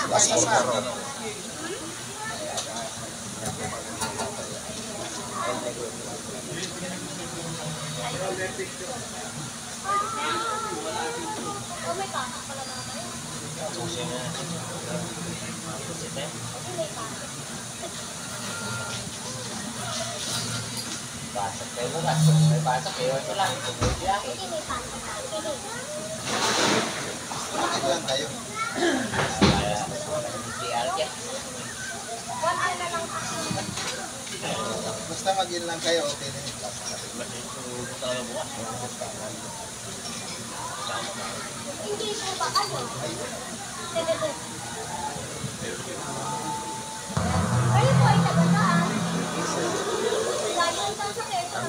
Last quarter. Basak kayo bukas. May basak kayo. Ito lang. Bakit lang tayo? Basta mag-in lang kayo, okay na yung class. Hindi po ba ano? Kayo po ay taga-saan? Lagi ang sa Quezon.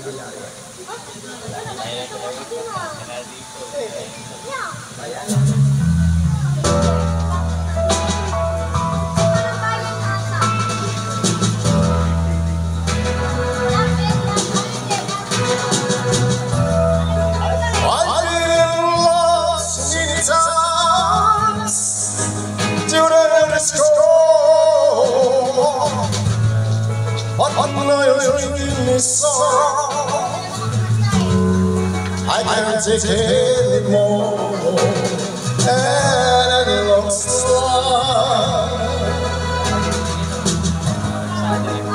I can't take it anymore, and it looks like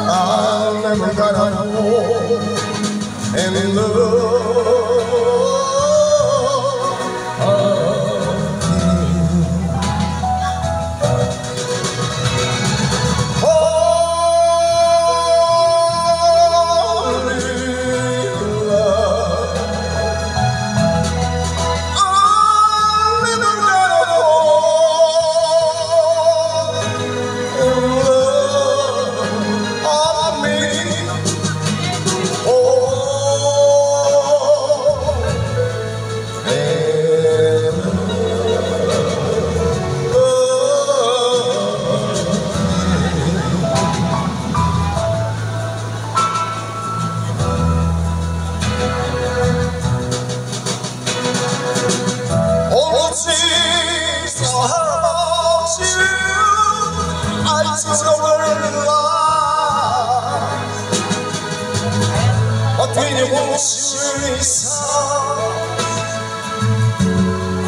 I'm never gonna know any love.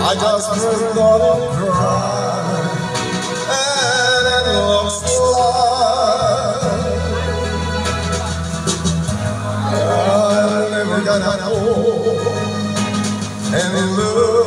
I just break down and cry, and it looks like I'm never gonna know any love.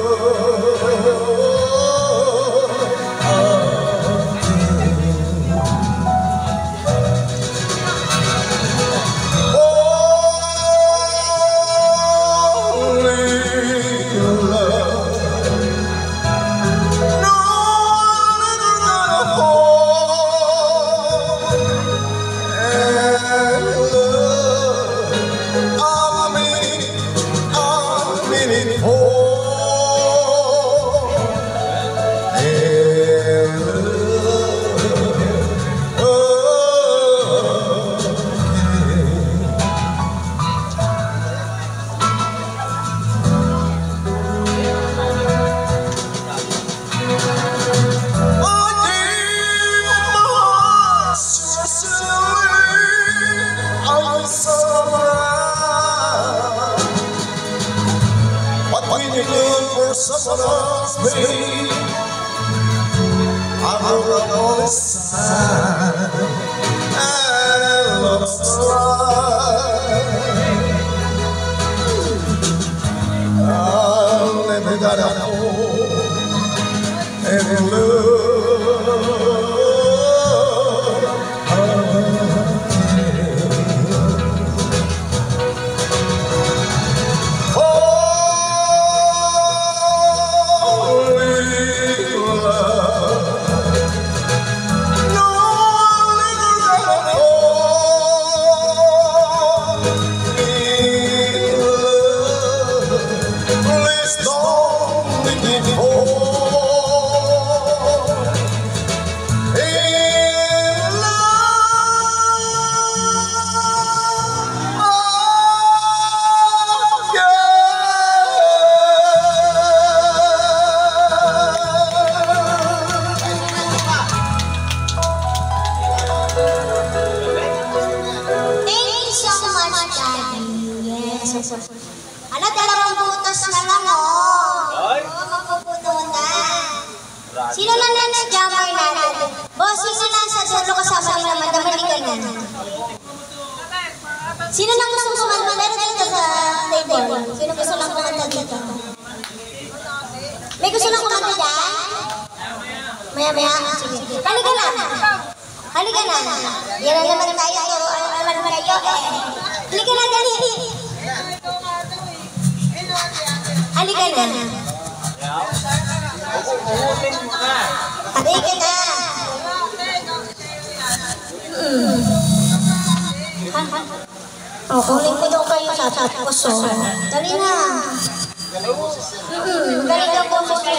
Someone else, babe, I wrote all this time, and it looks like I'm never gonna know any love. Sino na next jammer natin? Boss, sino nasa dulo kasama nila Madam? Halika na. Sino na gusto kumanta? Meron dito sa table. Sino gusto lang kumanta dito? May gusto lang kumanta dyan? Maya-maya? Sige. Halika na. Halika na. Yan na naman tayo. Ano naman kayo? Halika na, dali. Halika na. Halika na. Oh, kunin ko daw kayo sa puso. Dali na. Magaling ang boses mo.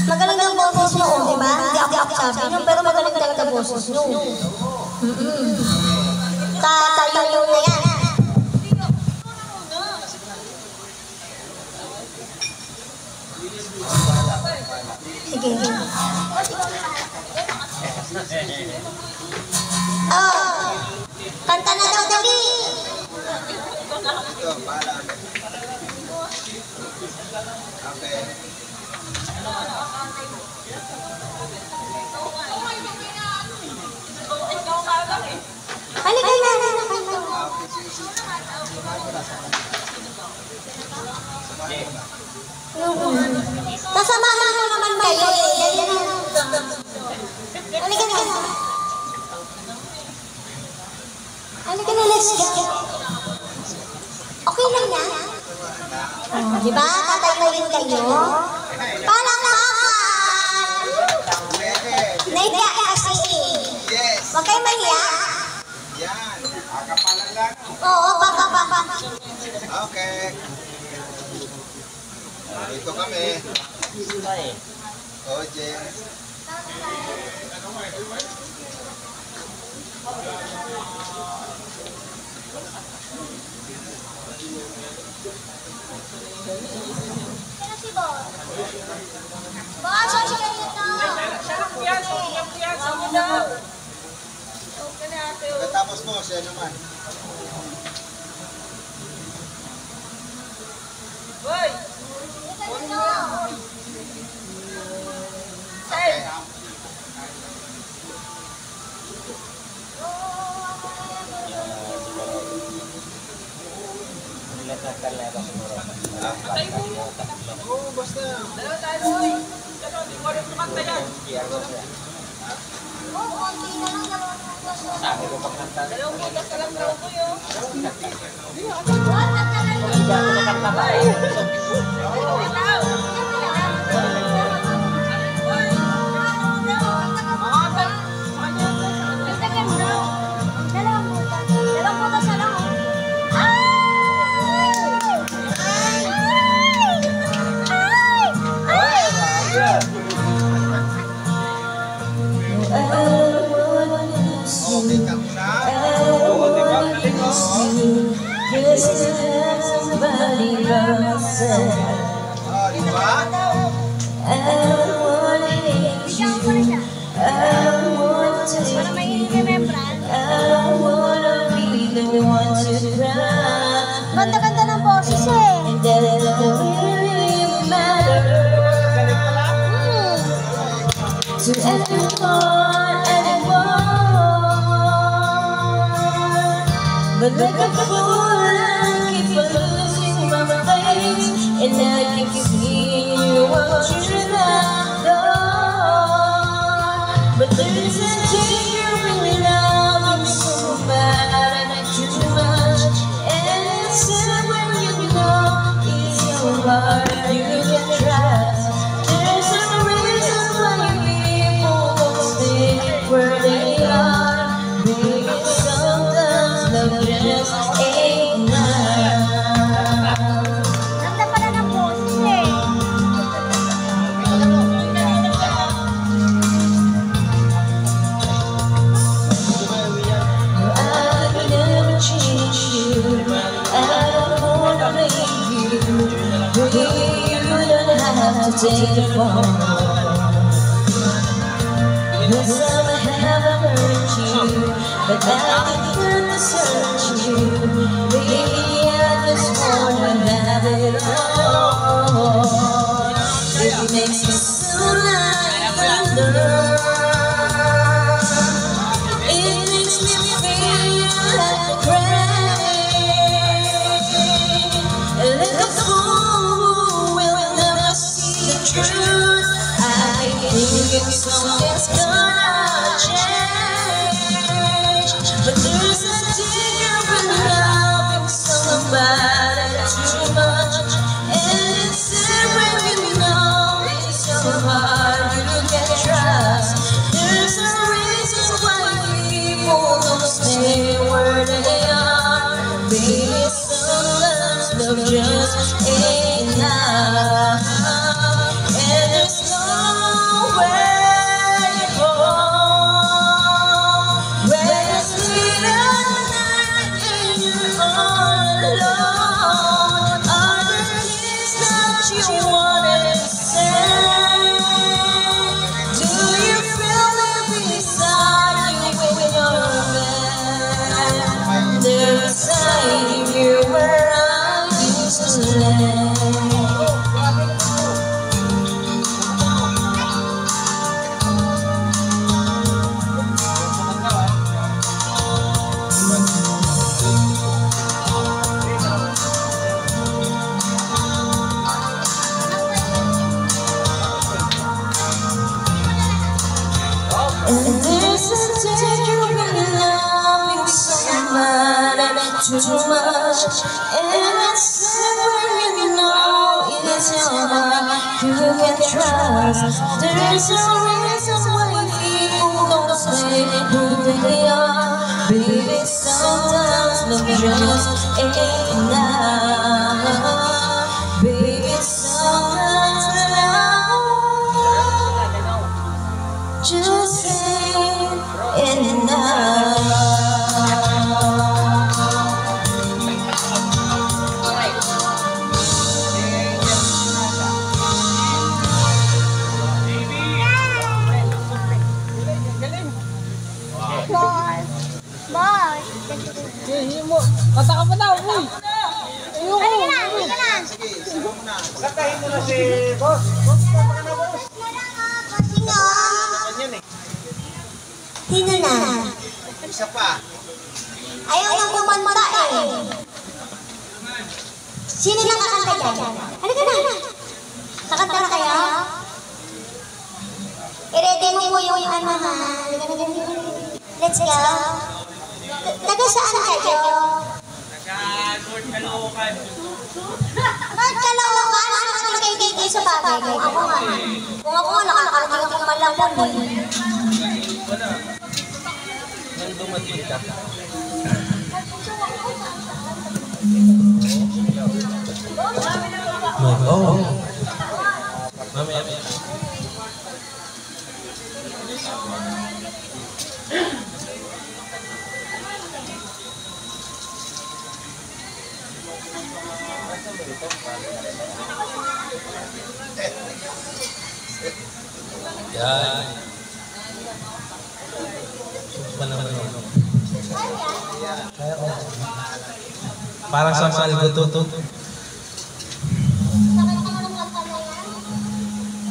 Magaling ang boses mo, di ba? Hindi ako sabi nyo, pero magaling talaga boses nyo. Tatayo na yan. Sige. Oh, kanta na daw, dali. Ito, bahala. Okay. Halika na. Sasamahan mo naman kayo eh. Halika na. Halika na, let's go. Okay lang na? Oh, di ba? Tatayin kayo. Palakpakan! Nahiya kasi. Yes. Huwag kayo mahiya. Yan. Akapalan lang. Oo, papa. Okay. Dito kami. Oh, James. Sino si Boss? Boss, ang siya dito. Pagkatapos mo, siya naman. Okay. Oo, basta. Oo, konti na lang. Sabi ko pagkanta. Dalawang butas na lang. Okay ka muna. Oh, di ba? Bigyan ko na siya. Para may remembrance. Ganda-ganda ng boses eh. To everyone, but like a fool, I keep on losing my faith, and I keep seeing you what you're not done. But there's a change you really love me so bad, and too much, and it's sad when you know it's your heart you can trust. There's a reason why people won't stay where they are. Maybe sometimes love just ain't enough. Ganda pala ng boses eh. I could never change you. I don't wanna make you. You don't have to take the fall. Yes, I haven't hurt you, but I can search you. Baby, I just wanna have it all. It makes me so like truth. I think something's gonna change, but there's a danger in loving somebody too much, and it's sad when you know it's so hard you can trust. There's a reason why people don't stay where they are. Baby, sometimes love just ain't enough, and there's no way home when it's late at night and you're all alone. Are there things that you wanna say? Do you feel it beside you when you're mad? There's a side you where I used to lay. And there's a danger in loving somebody too much, and it's sad when you know it's your heart you can trust. There's a reason why people don't say who they are. Baby, sometimes love just ain't enough. Baby, sometimes love just ain't enough. Kata ka pa daw, uy! Halika na, halika na. Sige, sigaw mo na. Katahin mo na si boss. Boss, tama ka na, boss. Sino? Yan eh. Sino na? Isa pa. Ayaw nang kumanta eh. Sino nang kakanta dyan? Halika na. Kakanta na kayo? I-ready mo po yung ano ha. Halika na dyan. Let's go. Taga saan kayo? North Caloocan. North Caloocan? Ano kayo sa bagay? Kung ako nga, nakakarating ako malapon eh. Nang dumating ka. Oh. Mamaya. Yan. Parang sa salgo to.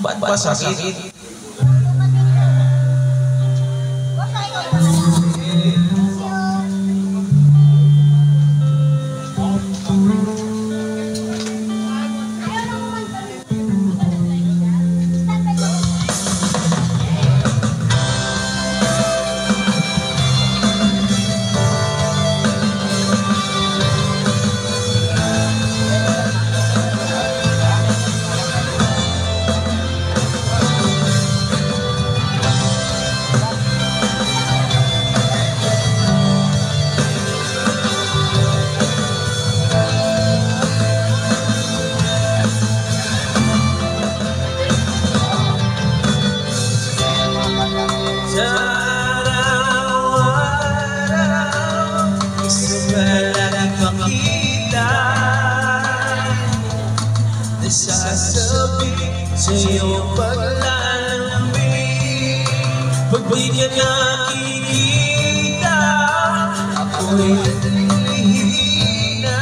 Ba't ba sakit? Nasasabi sa iyong paglalambing, pag di ka nakikita, ako'y nalilihina.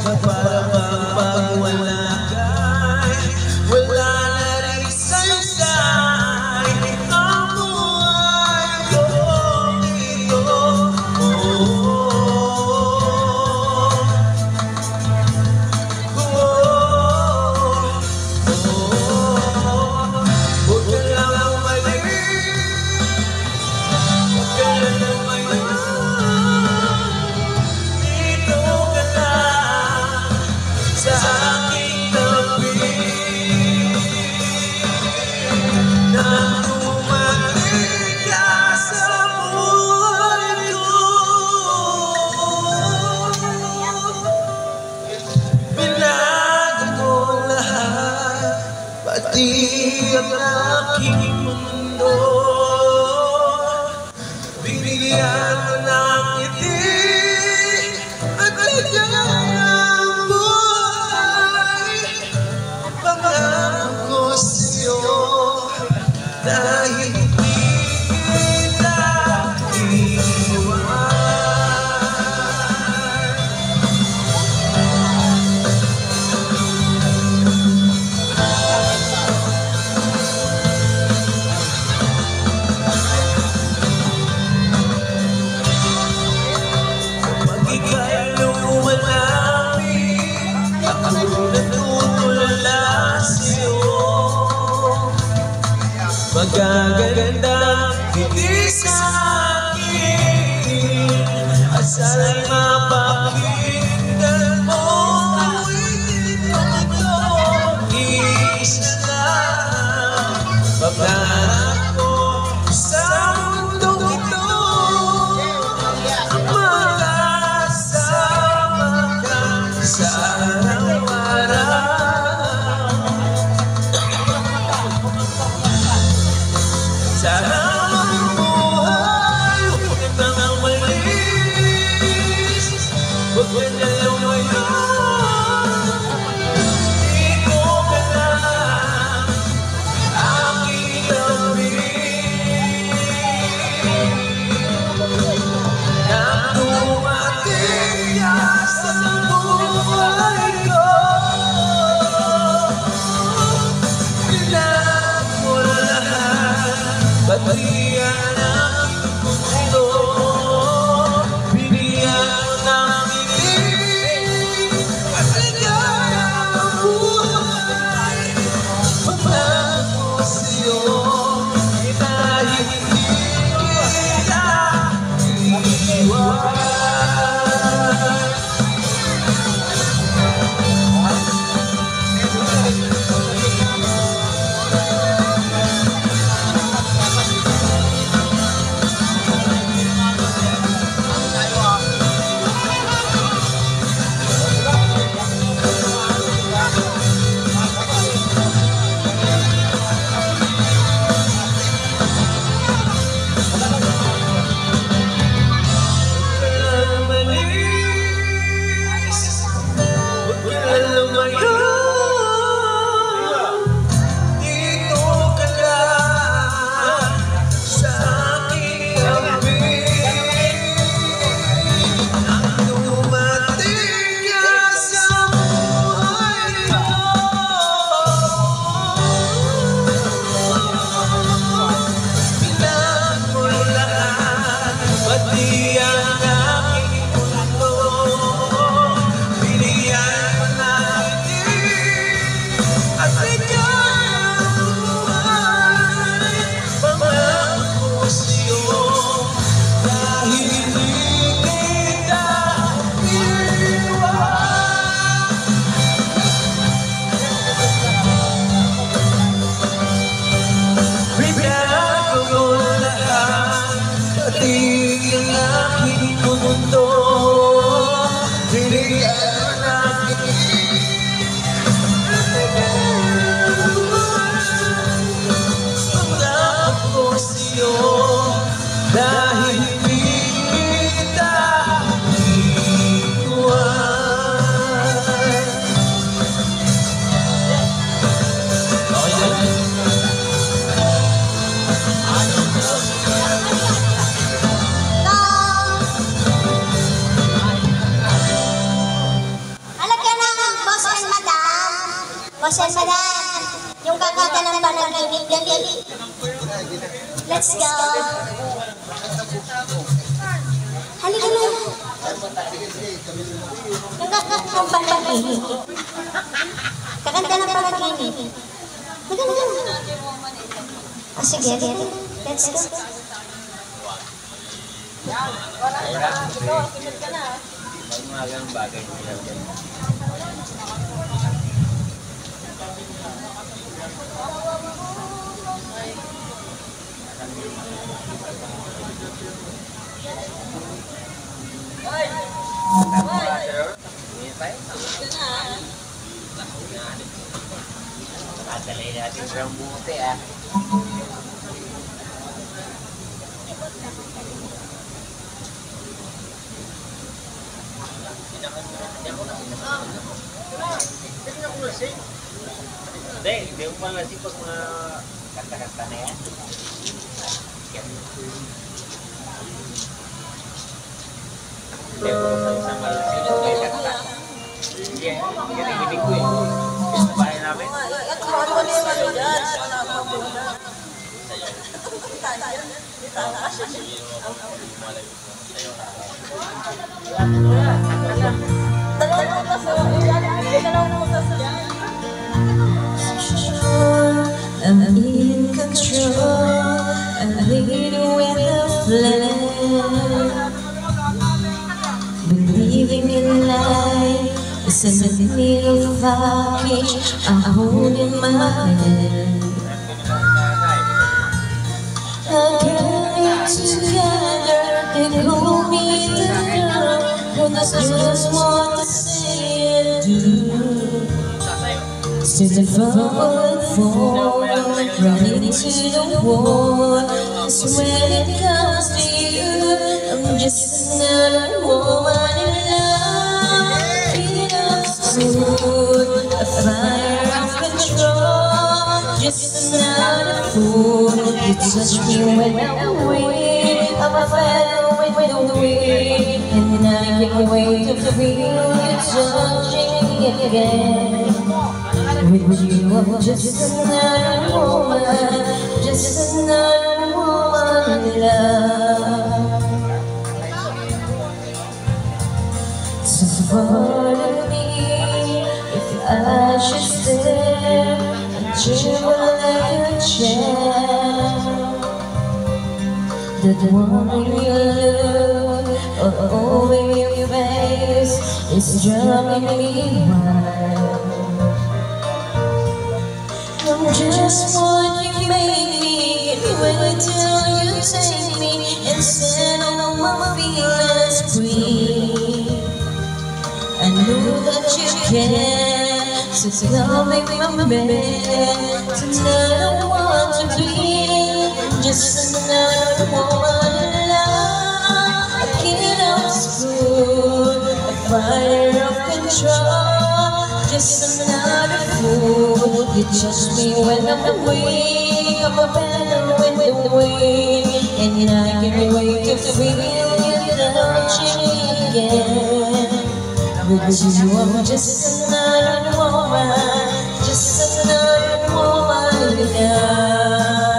Para bang pag wala ka'y wala na rin saysay ang buhay ko dito. Oh, ang aking mundo. Binigyan mo ng ngiti at ligayang buhay. Pangako ko sa'yo dahil hindi kita iwan. Magaganda hindi sa akin at sana'y mapakinggan mo. Awitin mo ito, isa lang paglaran ko sa mundong ito. Makasama ka sa araw-araw. Sana mabuhay, huwag nang malis, huwag ka na lumayo. Ikaw ka na aking tabi. Nang dumating ka sa buhay ko, kailangan mo lahat. Bagian ang mundo, binigyan mo ng ngiti at ligayang buhay. Pangako sa'yo dahil hindi kita iwan. Dahil hindi kita iwan. Okay lang. Alagyan ng boss and madam. Boss and madam. Yung kakanta ng panaginip. Dali. Let's go. Halika na. Yung kakanta ng panaginip. Kakanta ng panaginip. Halika na. Sige. Let's go. Magandang bagay. Nakadalay natin ng buti ah. Hindi mo pala lasing pag mga kanta-kanta na yan. Hindi mo sa malasing yung may kanta. Hindi, hindi ko eh. Sa bahay namin. I'm in control. I'm leading with the flame. Believing in life is a little package I'm holding my hand. Again together, they call me the girl who does just want to say and do. Still falling for, running to the wall. Cause when it comes to you, I'm just another woman in love. Feeling good, a fire of control. Just another fool. You touch me when I'm weak. I'm a fan with the wind, and I can't wait to feel you touching me again. With you, I'm just another woman, just another woman in love. So follow me if I should stare and chill like a chair. That one you look all over your face is driving me wild. I'm just what you made me. Can't wait till you take me and set all my feelings free. I know that you can, so come make my man. Tonight I want to be just another woman in love. I can't outscoot a fire of control. Just another fool. You touch me when I'm weak. I'm a better with the wind, and I can't wait to feel you touching me again. With you, I'm just another woman, just another woman in love,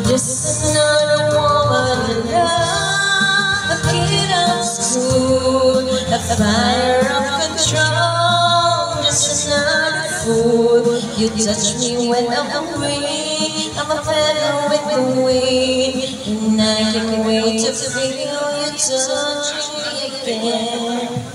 just another woman in love. A kid of school, a fire of control, just another fool. You touch me when I'm weak. I'm a feather with the wind, and I can't wait to feel you touching me again.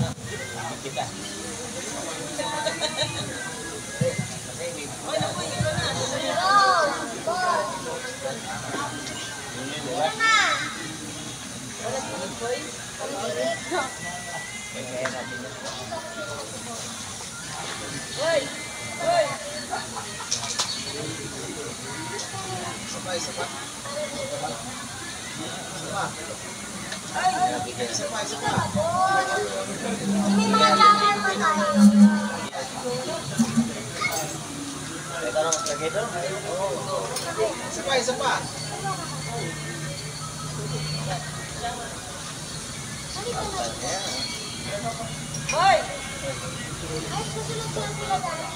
May mga lakad pa tayo. Isa pa. Hoy! Ay, susunod sila sila dahil.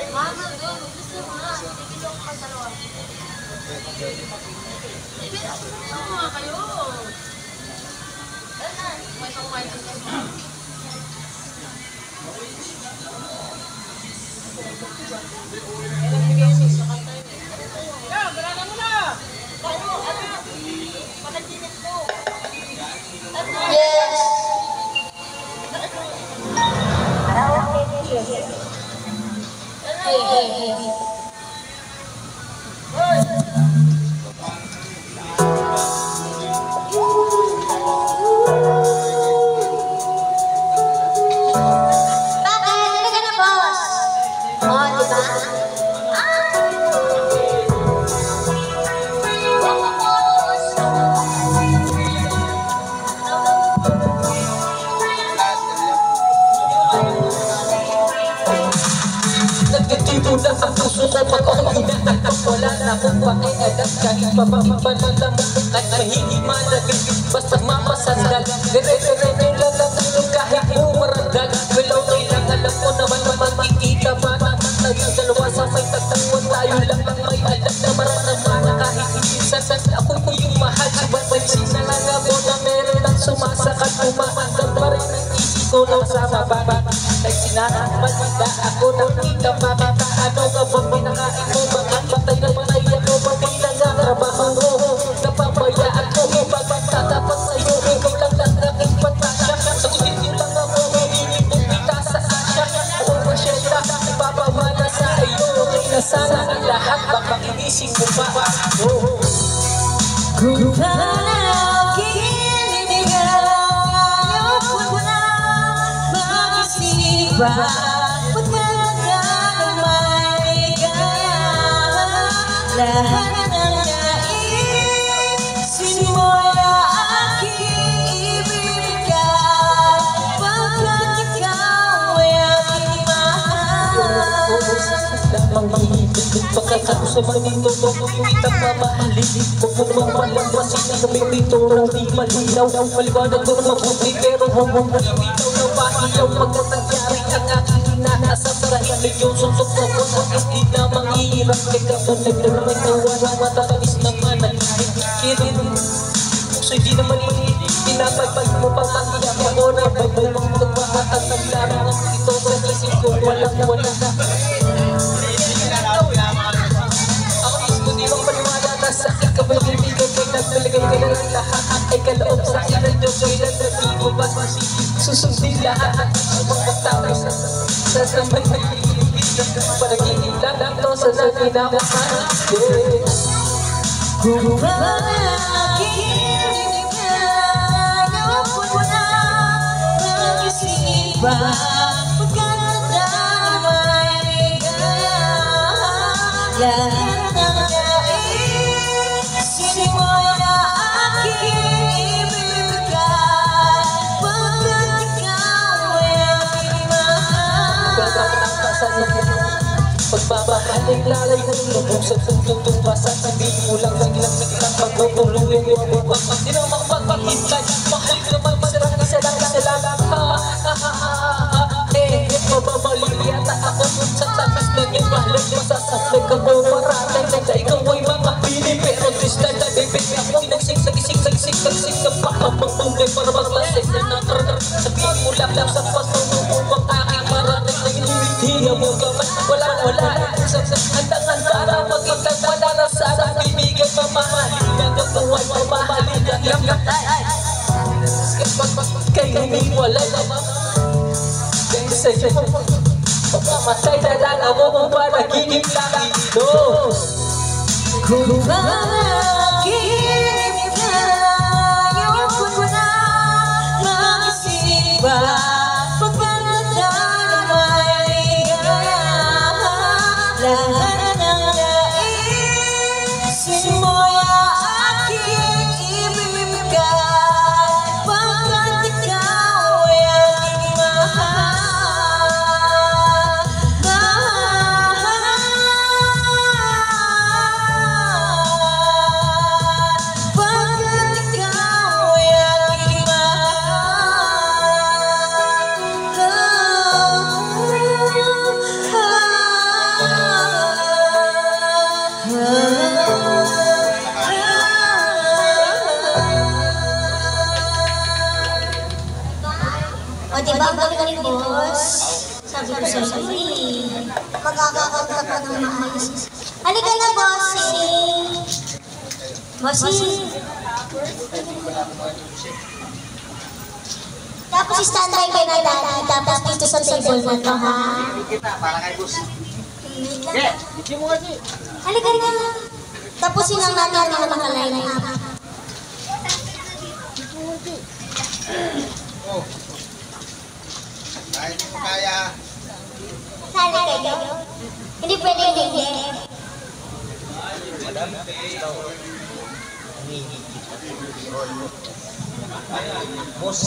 Mama, doon. Gusto mo nga. Ibigil ako pang dalawa. Ibigil ako nga kayo. May kumain ko. Yes. Hey. Bakit? Nandito na ang puso ko pag ako'y hinahanap. Wala na akong pakialam kahit mapapipanalam. Kahit mahigit malagay, basta mapasandal. Dire-diretso lang ang tulog kahit bumarandal. Well, okay lang, alam ko naman na magkikita pa naman tayo dalawa sa may tagtagwan. Tayo lang ang may alam na maranaman na kahit minsan ako ko yung mahal. Suba't-bansin na lang ako na meron ang sumasakat. Umaandam pa rin ang isip ko na sa baba. Kahit sinakakmal, hindi ako nakita makita. Ano ka bang pinakain mo? Bakit patay na patay ako? Pabilang ang trabaho mo. Napabayaan ko pagtatapat sa'yo. Ikaw lang lang aking patasya. Sagutin ko lang ako, hindi mo pita sa asya. O masyenta, ipapamana sa iyo. Na sana ang lahat, baka inising mo pa. Kung panakinigan ayoko na mag-isipa. Pagkalagang may gaya, lahat ng naisin mo'y aking ibibigay. Pagkat ikaw ay aking mahal. Lamang mangibig, pagkakako sa manito, kitang mamahalin. Huwag mo namang palampasin na sa pinturang di malinaw. Maliwanag ko na mabuti, pero huwag mong malibitaw na pahilaw. Pagkat nangyari ang aking inaasap, dahil medyo suntok sa puso, hindi na manghihirap. Kaya kung nagdaramay tawa na matatamis naman ang kikirin. So hindi naman pinapagpag mo pa makiyak ako na baybay mong magmamatag ng larangan ito sa isip ko, walang wala na. Ako mismo di bang paniwala na sa akin ka ba'y bibigay kay nagpalagay ka na lang lahat ay kaloob sa akin ng Diyos ay nagdating mo ba susundin lahat magpagtapos sa sabay na kinikilig panaginip lang ito sa pinakahan. Kung panakinigan ayoko na mag-isipa. Pagkalagang may gaya, lahat ng naisin mo'y aking ibibigay. Pagkat ikaw ay aking mahal. Pagbabahaling lalay ng lubog sa tuntong basa. Sabihin mo lang ng ilang sakitang pagtutuluyan mo ang bukas. Di na makapagpakintay, mahal naman masarang isa lang mababalik yata ako sa takas ng iyong mahal. Masasaklay ka mo parating na ikaw ay makapili. Pero distan na bibig ako'y nagsigsig na pakapagpunggay para maglasay na nakarang. Sabihin mo lang sa patunong upang aking marating na hindi mo gamay. Wala handa na magkitag, wala na sana bibigay mamahalin na gagawin mamahalin na kaya hindi wala naman kaya sa'yo pagkamatay na lang ako kung panaginip lang dito. Kung panaginip ayoko na mag-isipa. Pagkalagang may gaya, lahat ng naisin mo'y aking ibibigay. Pagkat ikaw ay aking mahal. Pagkat ikaw ay aking O diba ang galing ni boss? Sabi ko sa'yo eh. Magkakakanta ka ng maayos. Halika na, bossing! Bossing! Tapos standby ka na dati. Tapos dito sa table na to, ha? Kita, para kay boss. Okay, Hindi mo kasi. halika na. Tapusin lang natin ang nakaline up. Kahit hindi mo kaya. Sali kayo. Hindi pwede hindi. Boss.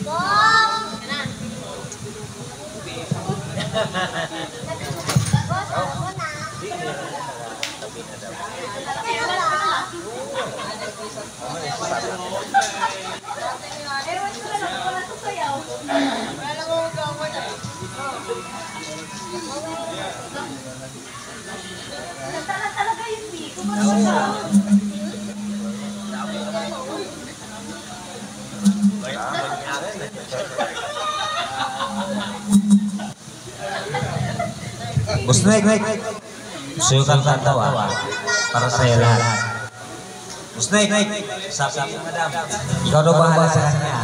Bong! Boss Nek, gusto kang tatawa para sa'yo lahat. Boss Nek, sabi mo madam, ikaw daw bahala sa kanya.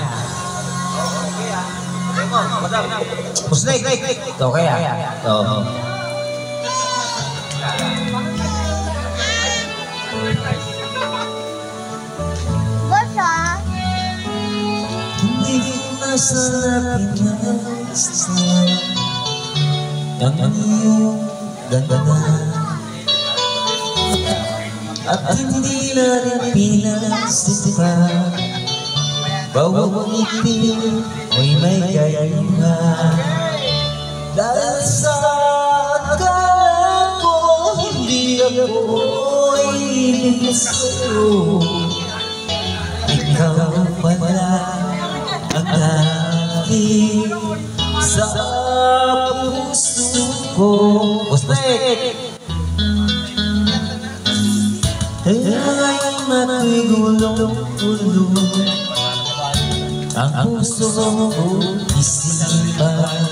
Boss Nek, ito kaya? Ito. Hindi masarap pinasasal ang iyong ganda at hindi na rin pinasipa bawat ngiti mo'y may gayuma dahil sa akala ko hindi ako ibig sa'yo ikaw pala ang aking sa puso ko. Bustek! Ay matigulo-gulo ang puso ko isipan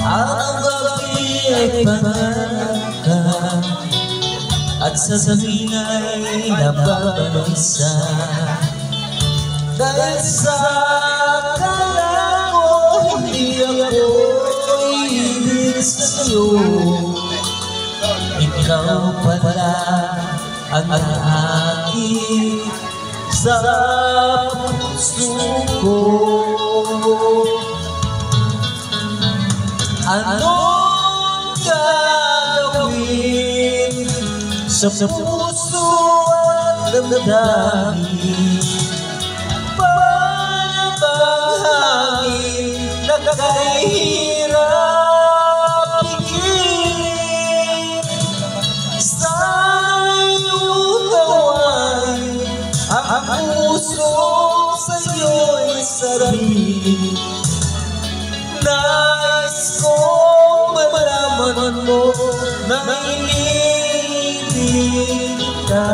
ang gabi ay pangaka at sa sabihin ay nababalisa dahil sa akala ko hindi ako ibig sa'yo ikaw pala ang aking sa puso ko. Anong gagawin sa puso at damdamin? Para bang hangin nakahirap pigilan sa iyong gawain ang puso sa'yo'y sarili. Nais kong malaman mo na iniibig ka.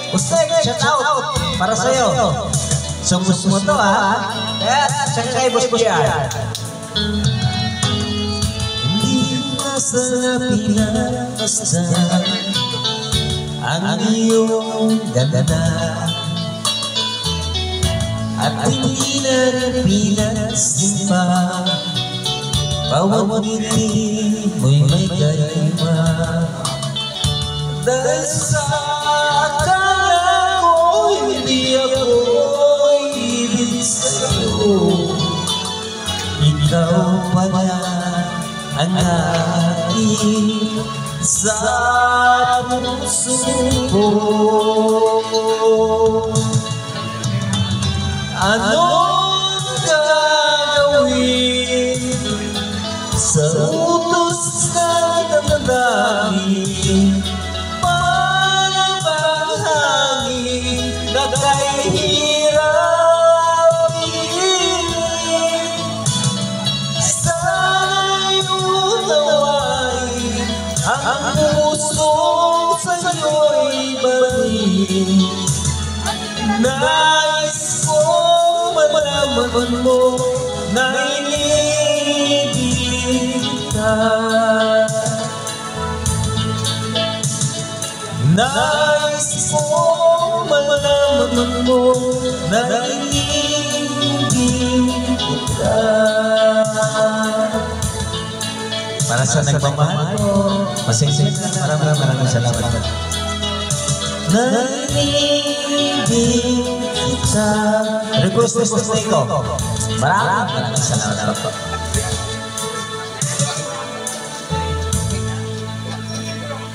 Bustek, shout out para sa'yo. So gusto mo to ha? Yes, siya kay Boss Buyan. Hindi masarap pinapasdan ang iyong ganda at hindi na rin pinasimpa bawat ngiti mo'y may gayuma dahil sa akala ko hindi ako ibig sa'yo ikaw pala ang aking sa puso ko. Anong gagawin sa utos ng damdamin? Para bang hangin na kahirap pigilan? Sana'y unawain ang puso sa'yo'y balik. Nais kong malaman mo na iniibig ka. Nais kong malaman mo na iniibig ka. Para sa nagmamahal mo, pasensya na, maraming salamat. Naiibig kita. Request ko. Maraming salamat po.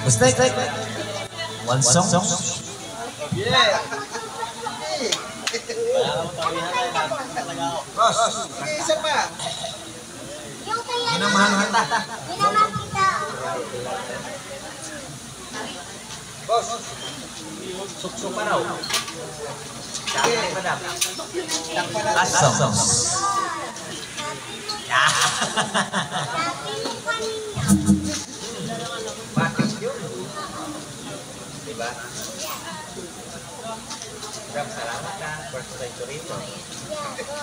Bustek, one song. Yeah. Boss, Isa pa. Yung kaya minamahal kita. minamahal kita. Boss, sukso pa raw. Dami, madam. Asom. Dati yung kanina. Bakit yun? Diba? Grab, salamat ka. First time to rito. Yeah, go.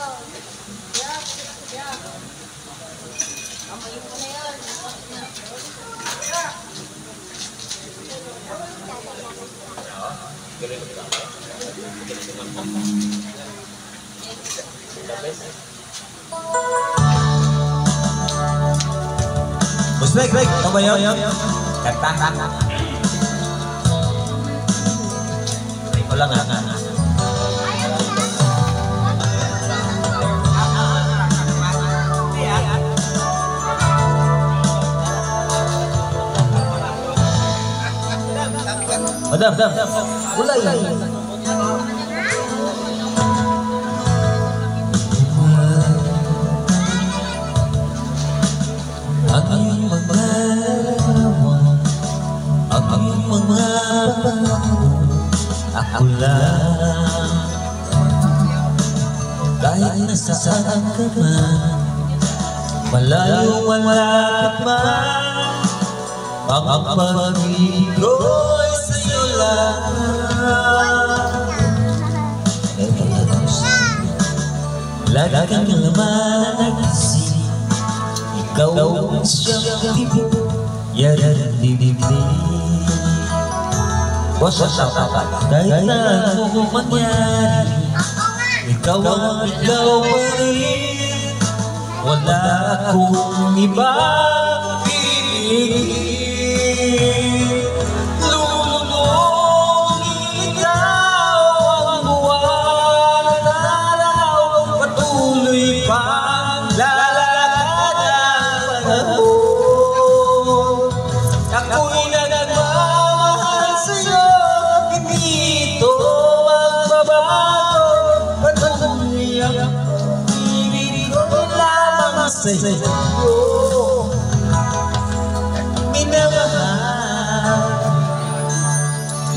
Bos Rek, ito ba yun? Kanta. Ito lang nga. Madam, ulay. Ang iyong magmarawan, ang iyong magmarawan, ako lang. Kahit nasasaan ka man, malayo man malapit man, ang pag-ibig ko'y sa'yo lang. Lagi kang naman isip, ikaw ang siyang tibok, yan ang bibigay. Boss, kahit na ano mangyari, ikaw pa rin, wala akong ibang piliin. Lulubogin ikaw ang buwan at araw, patuloy pang lalakad ang panahon. Ako'y nagmamahal sa'yo, hindi ito magbabago, patuloy ang pag-ibig ko lamang sa'yo.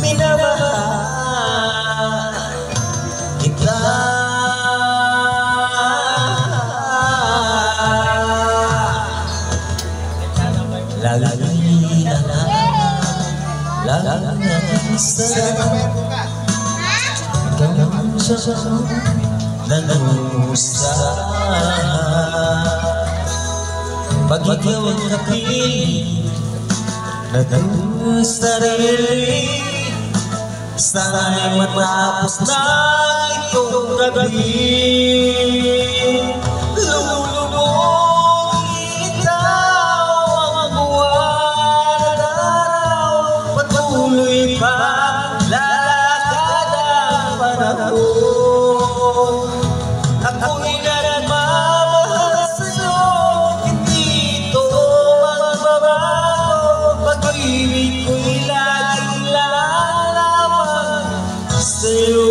Minamahal kita. Lagi natin sa ikaw ang siya nangumusta. Pag ikaw ang kapiling sa sarili, sana'y matapos na itong gabi. Lulubogin ikaw ang buwan at araw, patuloy pa lalakad ang panahon. Ako'y nagmamahal sa'yo, hindi ito magbabago, pag-ibig ko'y laging lalaman sa'yo.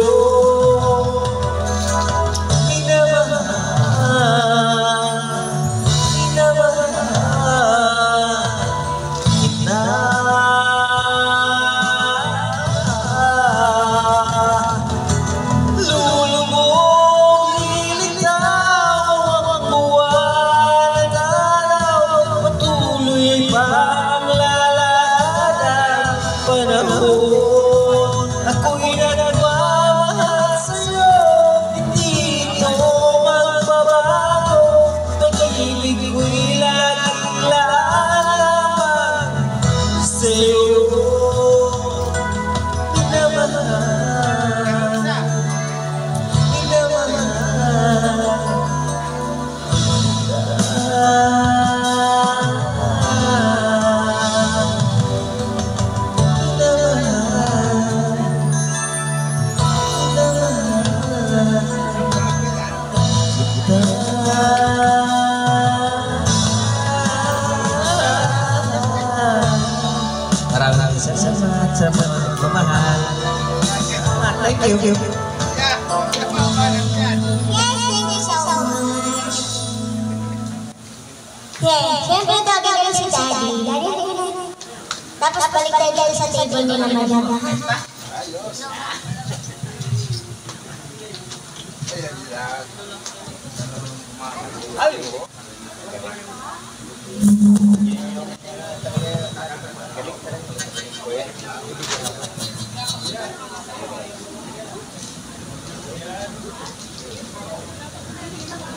Ako'y nagmamahal sa'yo, hindi ito magbabago, pag-ibig ko'y laging lalaman sa'yo. Maraming salamat sa pagmamahal. Thank you. Siyempre, gagawin si Daddy. Daddy, tapos balik tayo sa table ni Mama Jaga.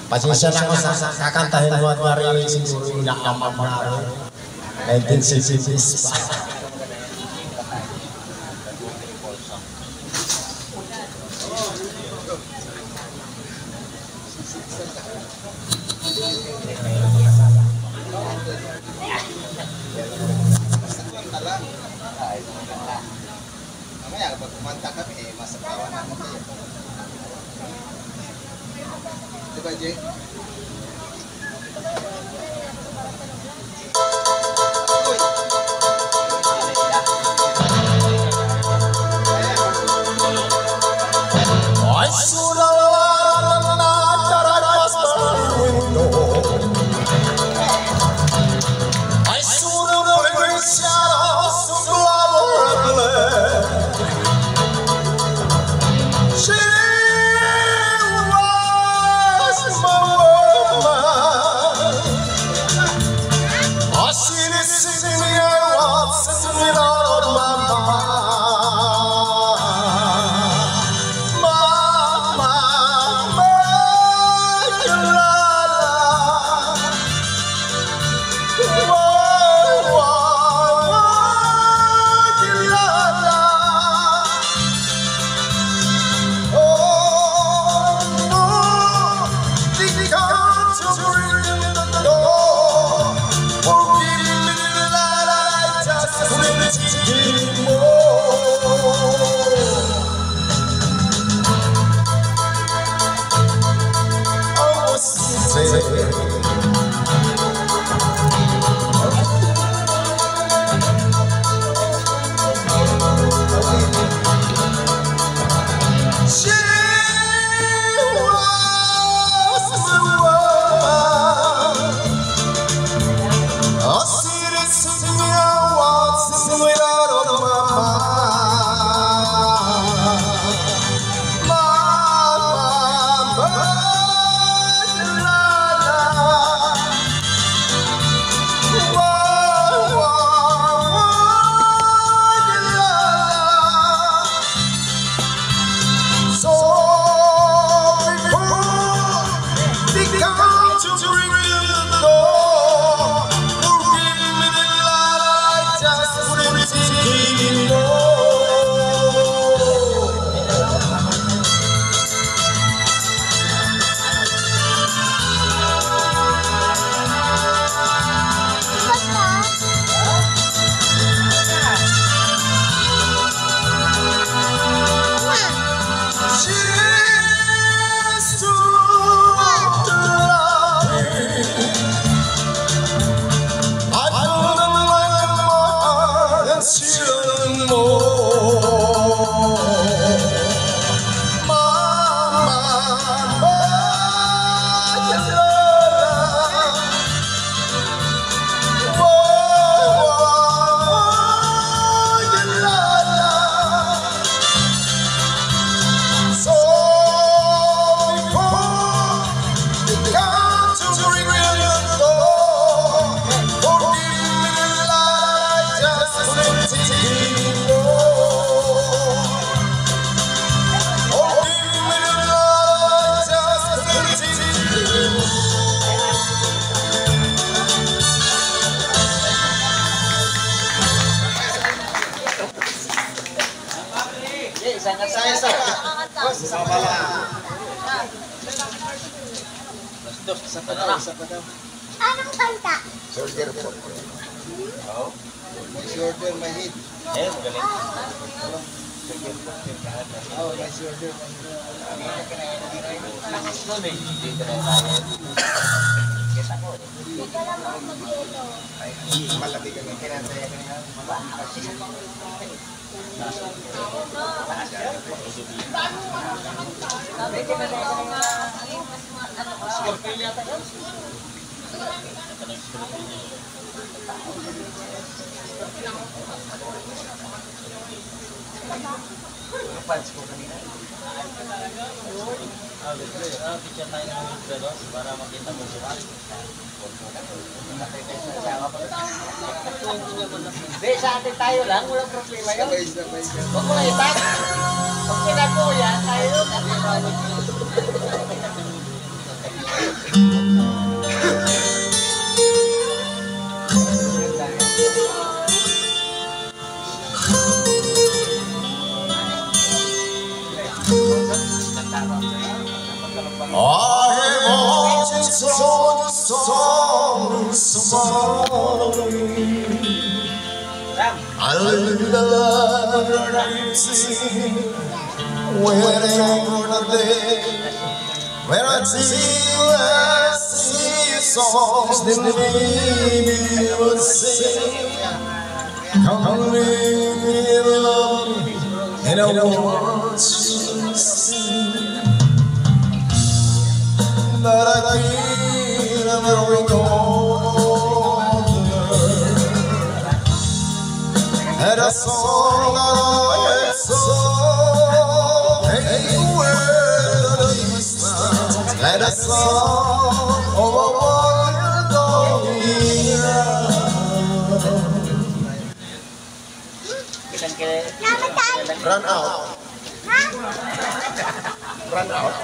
Pasensya na ako sa kakantahin mo at maririnig siguro yung nakamam na 1960s pa. Mamaya kapag kumanta kami, masapawan namin kayo. Diba, Jay? I saw the light that I passed by the window. I saw the flickering shadows of love and land. She was my woman. I see this sitting here, once sitting out of my mind. Anong kanta? Soldier po. Soldier mahid. Eh, magaling. Oh, nice soldier. Lakas doon eh. Dito na tayo. Kita ko. Malaki kami kinataya ka niya. Fans ko kanina. Picture tayo ng gano'n para makita mo siya. Hindi, sa atin tayo lang, walang problema yun. Huwag mo na itag. Pag pinakuya, tayo. I have always told you somebody. I live the life waiting for the day when I see songs that maybe would sing. Come live in love and I want you to sing. But I feel I'm growing older, and a song that I sung ain't worth the distance, and a song of a wonderful year. Run out. Run out.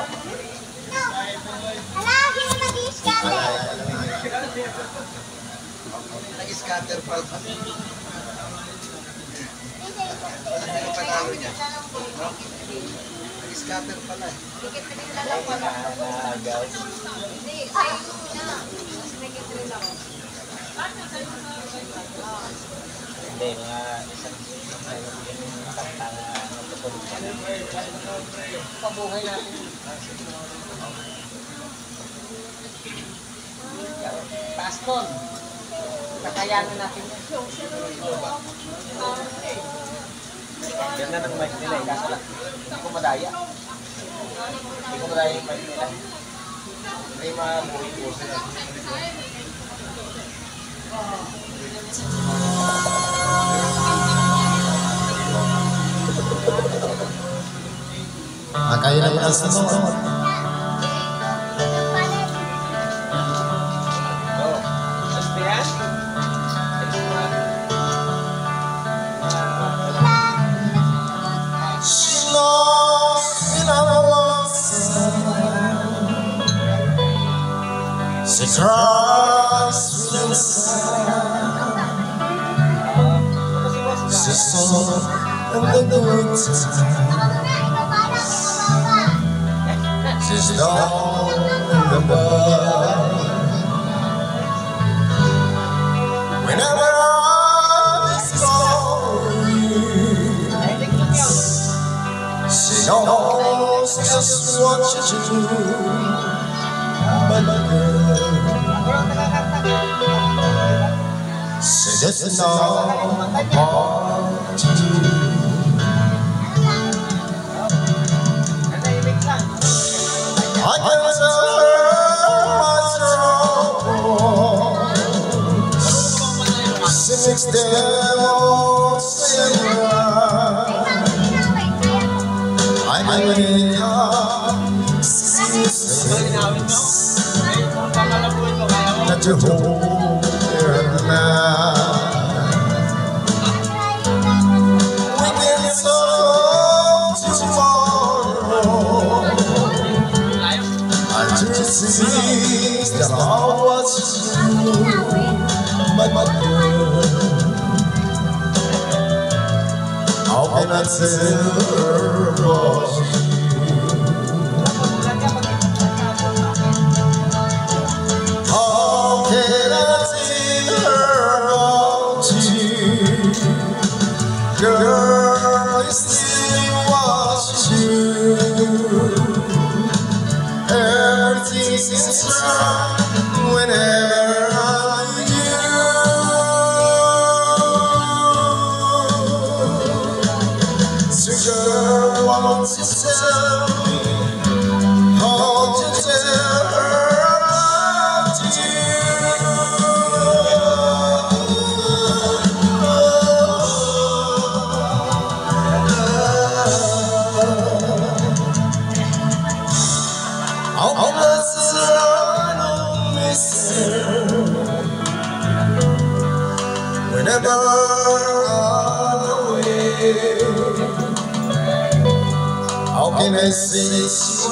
Nag-scatter pala. Ano panalo niya? Nag-scatter pala. Hindi, mga isang kantang natutulog ka na. Pabuhay natin. Taas nun. Kakayanin natin. Ganda ng mic nila eh. Kaso lang, hindi ko madaya. Hindi ko madaya yung mic nila. May mga buhay-buhay na. Kayo na ang sunod. She cries inside. She saw in the good times. She's down in the bar. Whenever I discover you, she knows just what to do. But girl, she doesn't know what to do. I can tell her my troubles. She makes them all seem right. I'm in love. That you hold her now. We can talk tomorrow. I just see that I was you, my girl. How can I tell her was you? Girl, it still was you. Everything seems right whenever I'm with you. So girl, won't you tell me how to tell her I loved you? How can I say it's